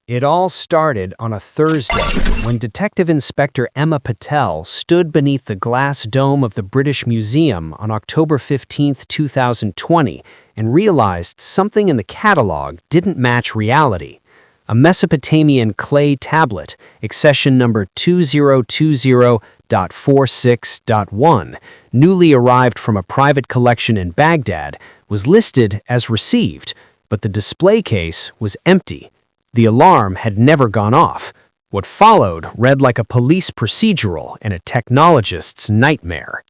It all started on a Thursday when Detective Inspector Emma Patel stood beneath the glass dome of the British Museum on October 15, 2020, and realized something in the catalog didn't match reality. A Mesopotamian clay tablet, accession number 2020.46.1, newly arrived from a private collection in Baghdad, was listed as received, but the display case was empty. The alarm had never gone off. What followed read like a police procedural and a technologist's nightmare.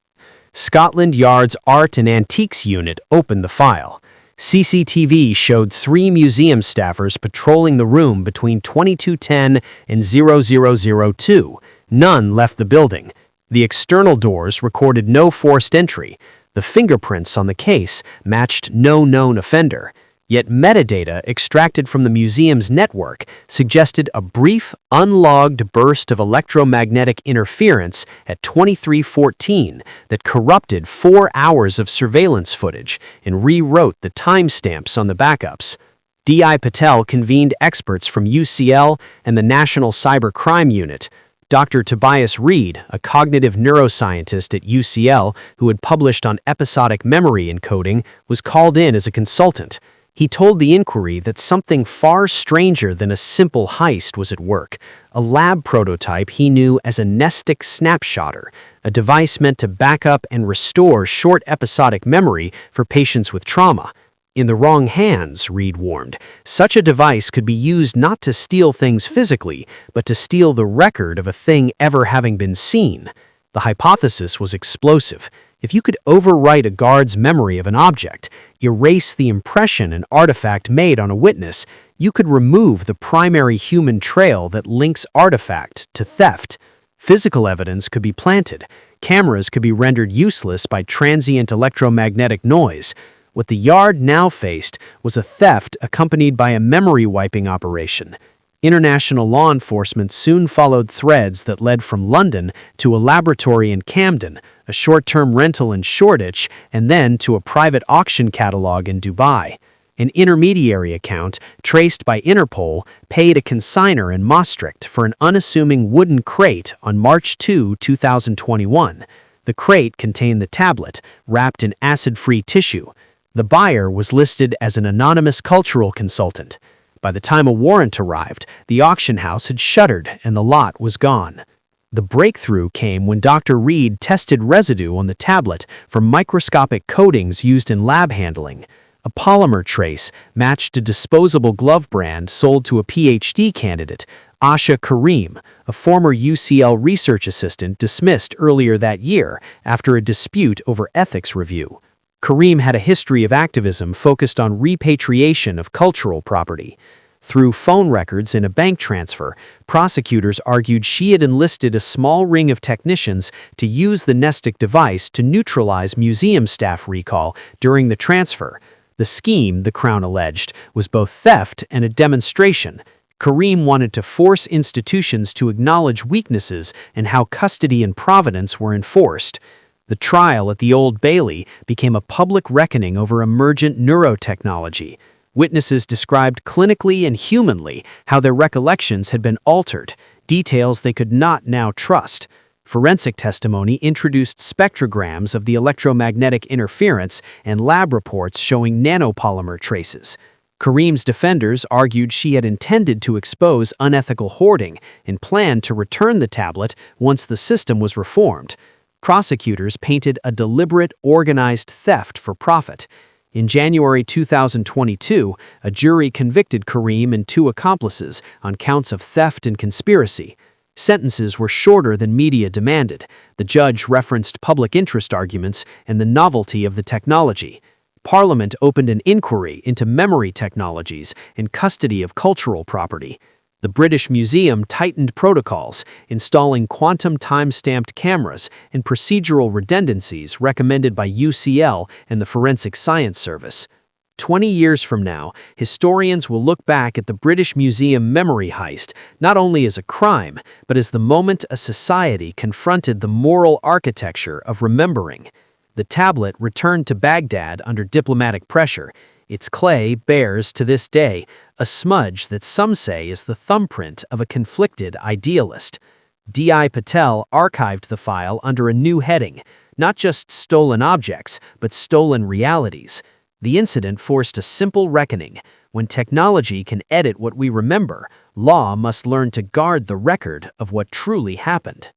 Scotland Yard's Art and Antiques Unit opened the file. CCTV showed 3 museum staffers patrolling the room between 2210 and 0002. None left the building. The external doors recorded no forced entry. The fingerprints on the case matched no known offender. Yet metadata extracted from the museum's network suggested a brief, unlogged burst of electromagnetic interference at 2314 that corrupted 4 hours of surveillance footage and rewrote the timestamps on the backups. D.I. Patel convened experts from UCL and the National Cybercrime Unit. Dr. Tobias Reed, a cognitive neuroscientist at UCL who had published on episodic memory encoding, was called in as a consultant. He told the inquiry that something far stranger than a simple heist was at work, a lab prototype he knew as a nestic snapshotter, a device meant to back up and restore short episodic memory for patients with trauma. In the wrong hands, Reed warned, such a device could be used not to steal things physically, but to steal the record of a thing ever having been seen. The hypothesis was explosive. If you could overwrite a guard's memory of an object, erase the impression an artifact made on a witness, you could remove the primary human trail that links artifact to theft. Physical evidence could be planted. Cameras could be rendered useless by transient electromagnetic noise. What the Yard now faced was a theft accompanied by a memory wiping operation. International law enforcement soon followed threads that led from London to a laboratory in Camden, a short-term rental in Shoreditch, and then to a private auction catalog in Dubai. An intermediary account, traced by Interpol, paid a consignor in Maastricht for an unassuming wooden crate on March 2, 2021. The crate contained the tablet, wrapped in acid-free tissue. The buyer was listed as an anonymous cultural consultant. By the time a warrant arrived, the auction house had shuttered and the lot was gone. The breakthrough came when Dr. Reed tested residue on the tablet for microscopic coatings used in lab handling. A polymer trace matched a disposable glove brand sold to a PhD candidate, Asha Karim, a former UCL research assistant dismissed earlier that year after a dispute over ethics review. Karim had a history of activism focused on repatriation of cultural property. Through phone records in a bank transfer, prosecutors argued she had enlisted a small ring of technicians to use the nestic device to neutralize museum staff recall during the transfer. The scheme, the Crown alleged, was both theft and a demonstration. Karim wanted to force institutions to acknowledge weaknesses in how custody and provenance were enforced. The trial at the Old Bailey became a public reckoning over emergent neurotechnology. Witnesses described clinically and humanly how their recollections had been altered, details they could not now trust. Forensic testimony introduced spectrograms of the electromagnetic interference and lab reports showing nanopolymer traces. Karim's defenders argued she had intended to expose unethical hoarding and planned to return the tablet once the system was reformed. Prosecutors painted a deliberate, organized theft for profit. In January 2022, a jury convicted Karim and 2 accomplices on counts of theft and conspiracy. Sentences were shorter than media demanded. The judge referenced public interest arguments and the novelty of the technology. Parliament opened an inquiry into memory technologies and custody of cultural property. The British Museum tightened protocols, installing quantum time-stamped cameras and procedural redundancies recommended by UCL and the Forensic Science Service. 20 years from now, historians will look back at the British Museum memory heist not only as a crime, but as the moment a society confronted the moral architecture of remembering. The tablet returned to Baghdad under diplomatic pressure. Its clay bears, to this day, a smudge that some say is the thumbprint of a conflicted idealist. D.I. Patel archived the file under a new heading, not just stolen objects, but stolen realities. The incident forced a simple reckoning. When technology can edit what we remember, law must learn to guard the record of what truly happened.